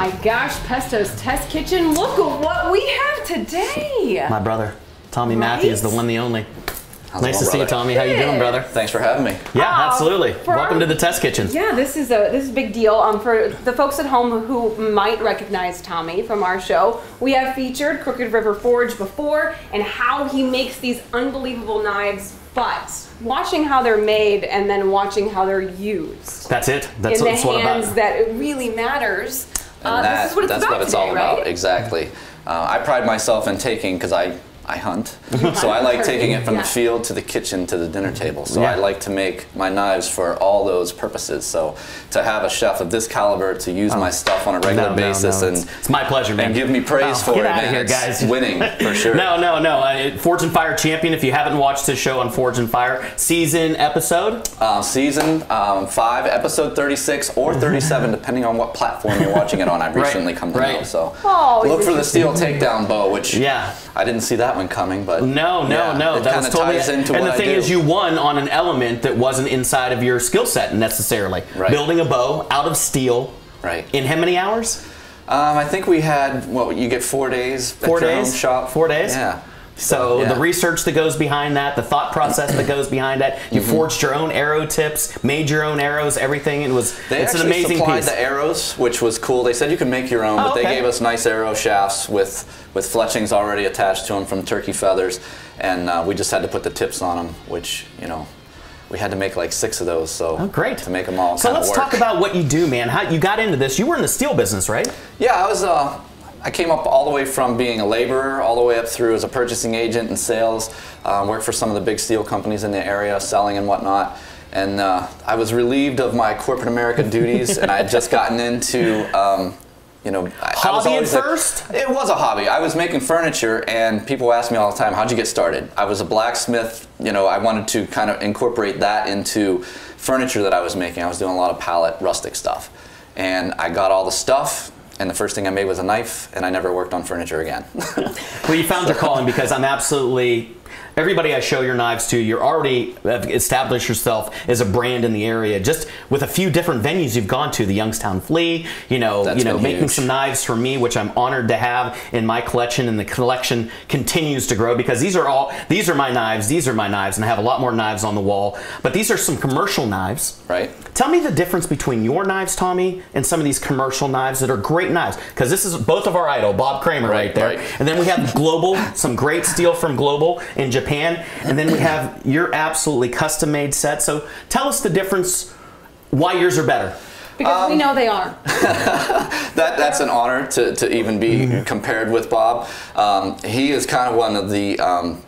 my gosh, Pesto's Test Kitchen. Look at what we have today. My brother, Tommy Matthews, the one, the only. Nice to see you, Tommy. How you doing, brother? Thanks for having me. Yeah, absolutely. Welcome to the Test Kitchen. Yeah, this is a big deal. For the folks at home who might recognize Tommy from our show, we have featured Crooked River Forge before and how he makes these unbelievable knives, but watching how they're made and then watching how they're used. That's it. That's in what it's all the hands about. that it really matters. And this is what that's what it's today, all about. right? Exactly. I pride myself in taking, because I hunt, so I like taking it from the field to the kitchen to the dinner table. So I like to make my knives for all those purposes. So to have a chef of this caliber to use my stuff on a regular basis and it's my pleasure, man. And give me praise for get it, out man. of here, guys. It's winning for sure. No. Forge and Fire champion. If you haven't watched this show on Forge and Fire, season episode? Season 5, episode 36 or 37, depending on what platform you're watching it on. I've recently come to know. So look for the steel takedown bow, which I didn't see that one coming, but no. That was totally ties into and what the thing is, you won on an element that wasn't inside of your skill set necessarily. Building a bow out of steel. In how many hours? I think we had, what, you get 4 days. 4 days? Home shop. 4 days? Yeah. So the research that goes behind that, the thought process that goes behind that, you forged your own arrow tips, made your own arrows, everything. It's an amazing supplied piece. The arrows, which was cool. They said you can make your own, but they gave us nice arrow shafts with fletchings already attached to them from turkey feathers, and we just had to put the tips on them, which, you know, we had to make like 6 of those, so great. To make them all. So let's talk about what you do, man. How you got into this? You were in the steel business, right? Yeah, I came up all the way from being a laborer all the way up through as a purchasing agent and sales. Worked for some of the big steel companies in the area, selling and whatnot. And I was relieved of my corporate America duties, and I had just gotten into, you know, hobby at first? It was a hobby. I was making furniture, and people ask me all the time, how'd you get started? I was a blacksmith. You know, I wanted to kind of incorporate that into furniture that I was making. I was doing a lot of pallet rustic stuff. And I got all the stuff, and the first thing I made was a knife, and I never worked on furniture again. Well, you found your calling, because I'm absolutely... Everybody I show your knives to, you're already established yourself as a brand in the area. Just with a few different venues you've gone to, the Youngstown Flea, making some knives for me, which I'm honored to have in my collection, and the collection continues to grow, because these are my knives, and I have a lot more knives on the wall. But these are some commercial knives. Right. Tell me the difference between your knives, Tommy, and some of these commercial knives that are great knives, because this is both of our idol, Bob Kramer, right there. And then we have Global, some great steel from Global in Japan, and then we have your absolutely custom-made set. So tell us the difference, why yours are better. Because we know they are. That's an honor to even be compared with Bob. He is kind of one of the...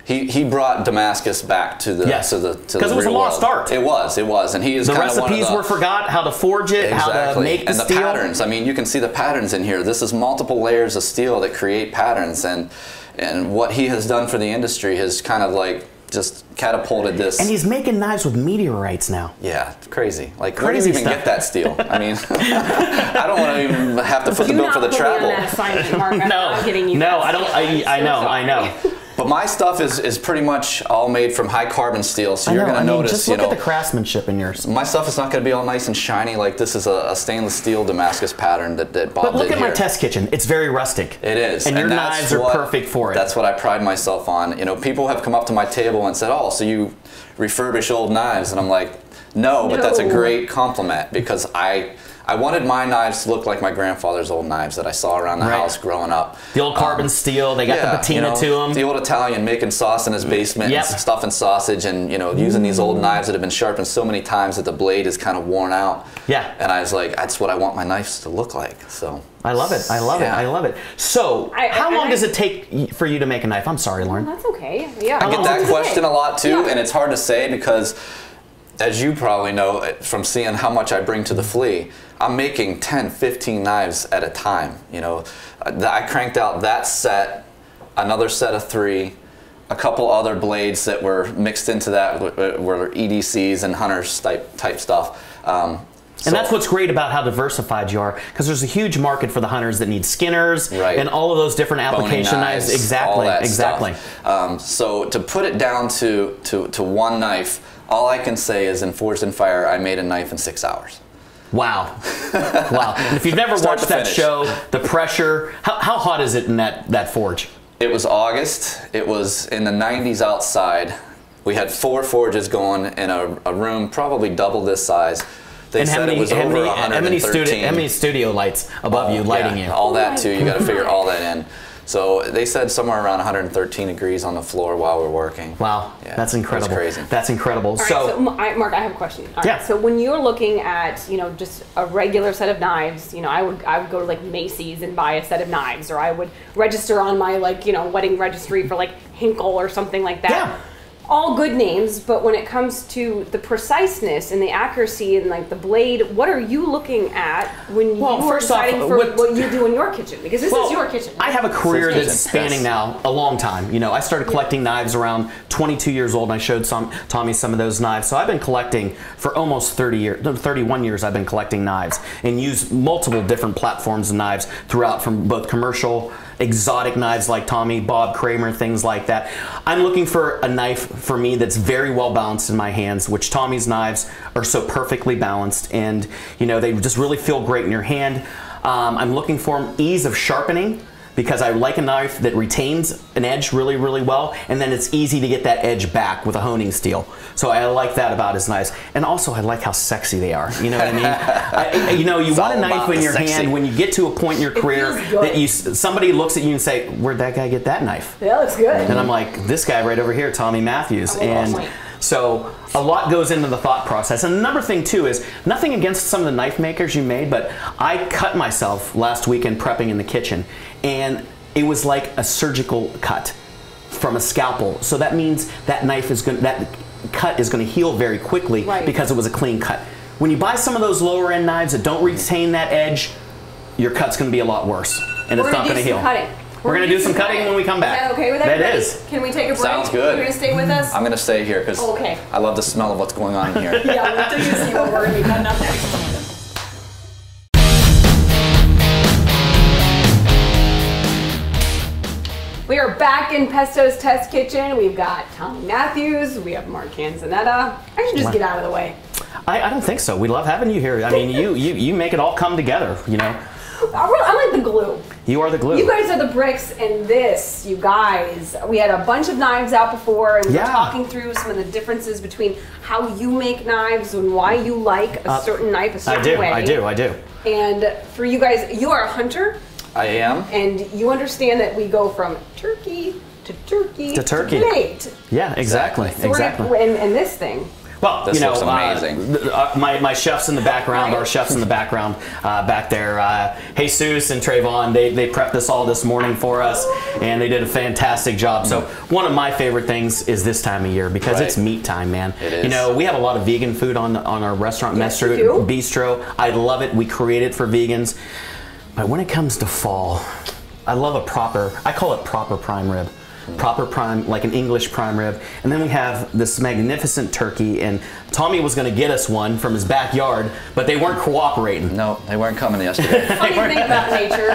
He brought Damascus back to the because it was a lost art. It was, and he is the kind of one of recipes were forgot, how to forge it, how to make the steel, and the patterns. I mean, you can see the patterns in here. This is multiple layers of steel that create patterns, and what he has done for the industry has kind of like just catapulted this. And he's making knives with meteorites now. Yeah, it's crazy. Like, crazy where do you even get that steel? I mean, I don't want to even have to foot the bill for the travel. I'm kidding you. No, I don't. I know. But my stuff is pretty much all made from high carbon steel, so you're going to notice, just look at the craftsmanship in yours. My stuff is not going to be all nice and shiny like this is a stainless steel Damascus pattern that Bob did. But look at here. my test kitchen. It's very rustic. It is. And your knives are perfect for it. That's what I pride myself on. You know, people have come up to my table and said, oh, so you refurbish old knives? And I'm like, no, but that's a great compliment, because I wanted my knives to look like my grandfather's old knives that I saw around the house growing up. The old carbon steel, they got the patina to them. The old Italian making sauce in his basement, and stuffing sausage, and using these old knives that have been sharpened so many times that the blade is kind of worn out. Yeah. And I was like, that's what I want my knives to look like. So I love it. I love it. I love it. So how long does it take for you to make a knife? I'm sorry, Lauren. That's okay. Yeah. I get that question a lot too, and it's hard to say because, as you probably know from seeing how much I bring to the flea, I'm making 10, 15 knives at a time. You know, I cranked out that set, another set of 3, a couple other blades that were mixed into that were EDCs and hunters type stuff. And that's what's great about how diversified you are, because there's a huge market for the hunters that need skinners and all of those different application knives. Exactly. So to put it down to one knife, all I can say is in Forged in Fire, I made a knife in 6 hours. Wow. Wow. And if you've never watched that show, the pressure, how hot is it in that forge? It was August. It was in the 90s outside. We had 4 forges going in a room probably double this size. They said it was over 113. How many studio lights above you lighting you? All that too. You got to figure all that in. So they said somewhere around 113 degrees on the floor while we're working. Wow, yeah, that's incredible. That's crazy. That's incredible. All right, so Mark, I have a question. All right, yeah. So when you're looking at, just a regular set of knives, I would go to like Macy's and buy a set of knives, or I would register on my wedding registry for like Hinkle or something like that. Yeah. All good names, but when it comes to the preciseness and the accuracy and like the blade, what are you looking at when you are deciding for what you do in your kitchen? Because this is your kitchen. I have a career that's spanning now a long time. I started collecting knives around 22 years old, and I showed Tommy some of those knives. So I've been collecting for almost 31 years. I've been collecting knives and use multiple different platforms of knives throughout, from both commercial, exotic knives like Tommy, Bob Kramer, things like that. I'm looking for a knife for me that's very well balanced in my hands, which Tommy's knives are so perfectly balanced, and they just really feel great in your hand. I'm looking for ease of sharpening, because I like a knife that retains an edge really, really well, and then it's easy to get that edge back with a honing steel. So I like that about his knives. And also I like how sexy they are. You know what I mean? You want a knife in your hand when you get to a point in your career that somebody looks at you and say, where'd that guy get that knife? Yeah, looks good. And I'm like, this guy right over here, Tommy Matthews. And so a lot goes into the thought process. And another thing too is, nothing against some of the knife makers you made, but I cut myself last weekend prepping in the kitchen, and it was like a surgical cut from a scalpel. So that means that that cut is going to heal very quickly, because it was a clean cut. When you buy some of those lower end knives that don't retain that edge, your cut's going to be a lot worse, and it's not going to heal. We're going to do some cutting when we come back. Is that okay with everybody? That is. Can we take a break? Sounds good. You're going to stay with us? I'm going to stay here because I love the smell of what's going on in here. Yeah, we'll take you see what we're going to be cutting up next. We are back in Pesto's Test Kitchen. We've got Tommy Matthews. We have Mark Canzonetta. I should just get out of the way. I don't think so. We love having you here. I mean, you make it all come together, I'm like the glue. You are the glue. You guys are the bricks, and this, you guys, we had a bunch of knives out before, and we were talking through some of the differences between how you make knives and why you like a certain knife a certain way. I do. And for you guys, you are a hunter. I am. And you understand that we go from turkey to turkey to plate. Yeah, exactly. So and this thing. Well, this looks amazing. My chefs in the background, our chefs in the background back there, Jesus and Trayvon, they prepped this all this morning for us, and they did a fantastic job. So one of my favorite things is this time of year, because it's meat time, man. It is. We have a lot of vegan food on our restaurant, Bistro. I love it. We create it for vegans. But when it comes to fall, I love I call it proper prime rib. Proper prime, like an English prime rib. And then we have this magnificent turkey, and Tommy was going to get us one from his backyard, but they weren't cooperating. No, they weren't coming yesterday. Funny thing about nature.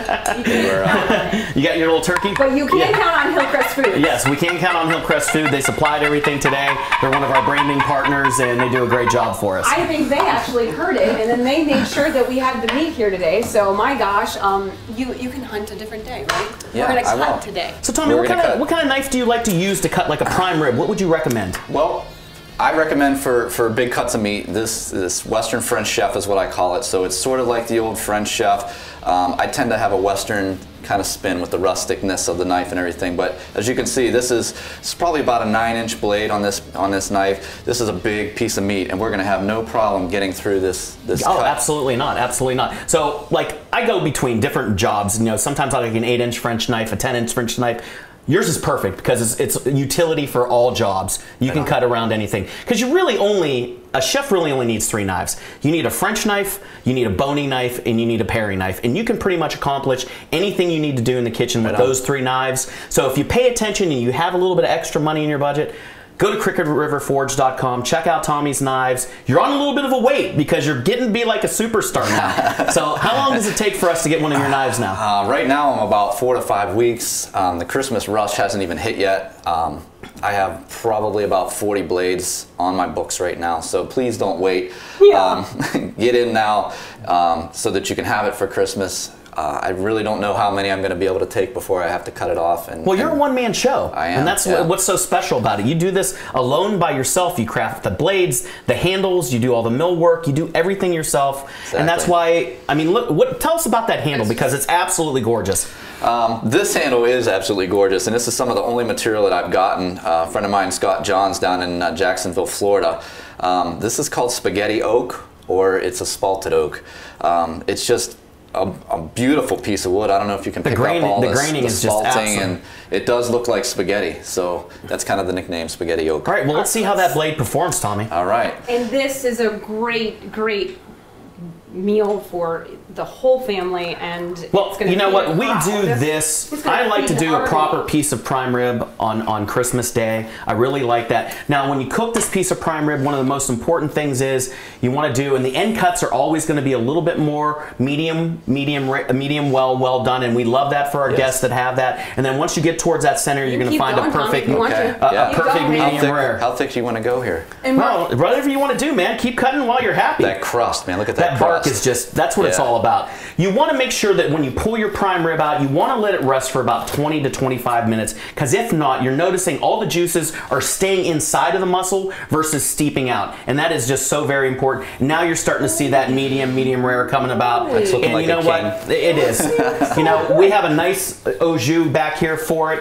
You got your little turkey? But you can't count on Hillcrest Foods. Yes, we can count on Hillcrest Food. They supplied everything today. They're one of our branding partners, and they do a great job for us. I think they actually heard it, and then they made sure that we had the meat here today. So my gosh, you can hunt a different day, right? Yeah, we're going to cut today. So Tommy, what kind of knife do you like to use to cut like a prime rib? What would you recommend? Well, I recommend for big cuts of meat, this Western French Chef is what I call it. So it's sort of like the old French Chef. I tend to have a Western kind of spin with the rusticness of the knife and everything. But as you can see, this is probably about a 9-inch blade on this knife. This is a big piece of meat, and we're going to have no problem getting through this cut. Oh, absolutely not. Absolutely not. So, like, I go between different jobs. Sometimes I like an 8-inch French knife, a 10-inch French knife. Yours is perfect because it's utility for all jobs. You can cut around anything. Because a chef really only needs 3 knives. You need a French knife, you need a boning knife, and you need a paring knife. And you can pretty much accomplish anything you need to do in the kitchen with those 3 knives. So if you pay attention and you have a little bit of extra money in your budget, go to crookedriverforge.com, check out Tommy's knives. You're on a little bit of a wait because you're getting to be like a superstar now. So how long does it take for us to get one of your knives now? Right now I'm about 4 to 5 weeks. The Christmas rush hasn't even hit yet. I have probably about 40 blades on my books right now, so please don't wait. Yeah. Get in now so that you can have it for Christmas. I really don't know how many I'm going to be able to take before I have to cut it off. Well, you're a one-man show. I am. And that's what's so special about it. You do this alone by yourself. You craft the blades, the handles, you do all the mill work, you do everything yourself. Exactly. And that's why, I mean, look, tell us about that handle, because it's absolutely gorgeous. This handle is absolutely gorgeous, and this is some of the only material that I've gotten. A friend of mine, Scott Johns, down in Jacksonville, Florida. This is called spaghetti oak, or it's a spalted oak. It's just a beautiful piece of wood. I don't know if you can pick up all the graining is just absolute. And it does look like spaghetti, so that's kind of the nickname, spaghetti oak. All right, well, let's see how that blade performs, Tommy. All right. And this is a great meal for the whole family, and well, you know what, we do this. I like to do a proper piece of prime rib on Christmas Day. I really like that. Now, when you cook this piece of prime rib, one of the most important things is you want to do, and the end cuts are always going to be a little bit more medium well done, and we love that for our guests that have that. And then once you get towards that center, you're going to find a perfect medium rare. How thick do you want to go here? Well, whatever you want to do, man. Keep cutting while you're happy. That crust, man. Look at that crust. Bark is just, that's what it's all about. You want to make sure that when you pull your prime rib out, you want to let it rest for about 20 to 25 minutes, because if not, you're noticing all the juices are staying inside of the muscle versus steeping out, and that is just so very important. Now you're starting to see that medium rare coming about, and like you know what? It is. You know, we have a nice au jus back here for it.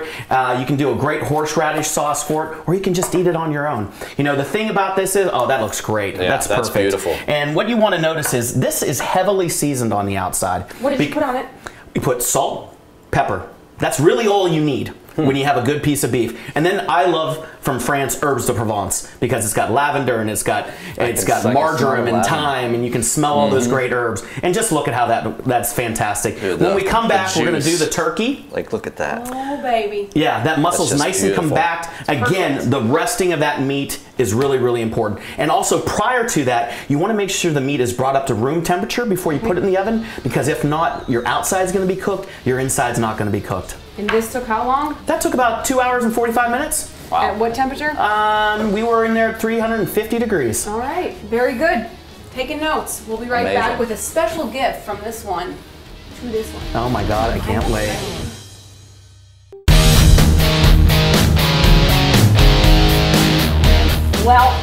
You can do a great horseradish sauce for it, or you can just eat it on your own. You know, the thing about this is, oh, that looks great. Yeah, that's perfect. Beautiful. And what you want to notice is this is heavily seasoned on the outside. What did you put on it? You put salt, pepper. That's really all you need when you have a good piece of beef. And then I love from France herbs de Provence, because it's got lavender and it's got marjoram and thyme, and you can smell all those great herbs. And just look at how that's fantastic. When we come back, we're going to do the turkey. Like, look at that. Oh, baby. Yeah, that muscle's nice and compact. Again, the resting of that meat is really important. And also, prior to that, you want to make sure the meat is brought up to room temperature before you put it in the oven, because if not, your outside's going to be cooked, your inside's not going to be cooked. And this took how long? That took about 2 hours and 45 minutes. Wow. At what temperature? We were in there at 350 degrees. All right, very good. Taking notes. We'll be right back with a special gift from this one to this one. Oh my God, I can't wait. Well,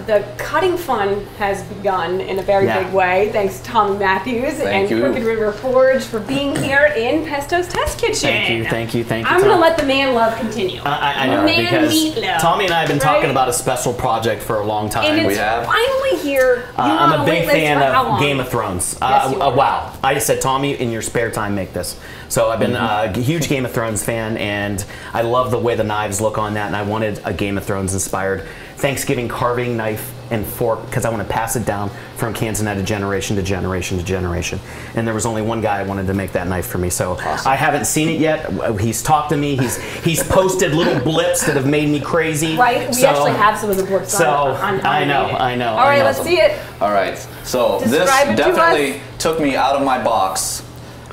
the cutting fun has begun in a very big way. Thanks to Tommy Matthews and Crooked River Forge for being here in Pesto's Test Kitchen. Thank you. I'm going to let the man love continue. I know, because meatloaf, Tommy and I have been talking about a special project for a long time. And it's finally here. I'm a big fan of Game of Thrones. Yes, wow. I just said, Tommy, in your spare time, make this. So I've been a huge Game of Thrones fan, and I love the way the knives look on that, and I wanted a Game of Thrones inspired Thanksgiving carving knife and fork, because I want to pass it down from Canzonetta generation to generation to generation. And there was only one guy I wanted to make that knife for me, so I haven't seen it yet. He's talked to me. He's posted little blips that have made me crazy. Right, we actually have some of the blips on I know. All right, let's see it. All right, so this definitely took me out of my box,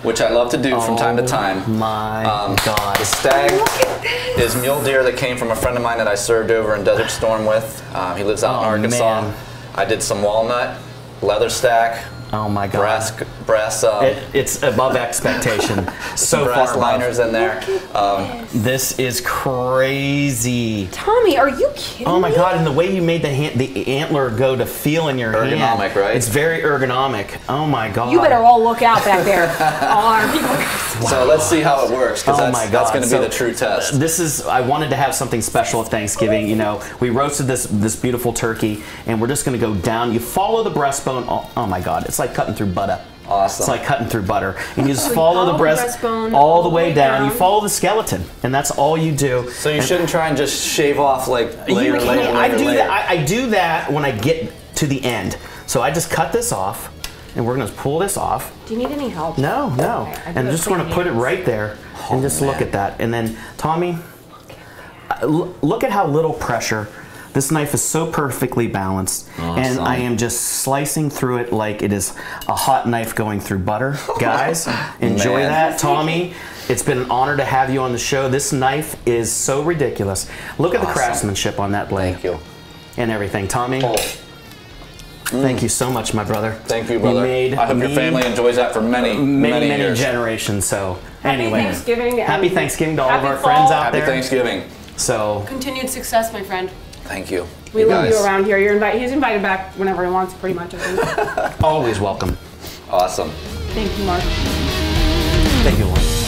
which I love to do from time to time. My God. The stag is mule deer that came from a friend of mine that I served over in Desert Storm with. He lives out in Arkansas. Man. I did some walnut, leather stack. Oh my God. Brass it's above expectation. So brass far liners in there. This is crazy. Tommy, are you kidding me? Oh my God, and the way you made the antler go to feel in your hand. Ergonomic, right? It's very ergonomic. Oh my God. You better all look out back there. All our people. Wow. So let's see how it works, because that's going to be the true test. I wanted to have something special at Thanksgiving. You know, we roasted this beautiful turkey, and we're just going to go down. You follow the breastbone. Oh my God, it's like cutting through butter. Awesome. It's like cutting through butter. And you just follow the breastbone all the way down. You follow the skeleton, and that's all you do. So you shouldn't try and just shave off like layer. I do that when I get to the end. So I just cut this off, and we're going to pull this off. Do you need any help? No. Okay, and I'm just going to put it right there, and just look at that. And then, Tommy, look at how little pressure. This knife is so perfectly balanced, and I am just slicing through it like it is a hot knife going through butter. Guys, enjoy that. Tommy, It's been an honor to have you on the show. This knife is so ridiculous. Look at the craftsmanship on that blade. Thank you. And everything. Tommy, thank you so much, my brother. Thank you, brother. I hope your family enjoys that for many years. generations. So anyway, Happy Thanksgiving. Happy Thanksgiving to all of happy our fall. friends out Happy there. Thanksgiving. So Continued success, my friend. Thank you. We love guys. you around here. He's invited back whenever he wants, pretty much, I think. always welcome. Awesome. Thank you, Mark. Thank you, Lauren.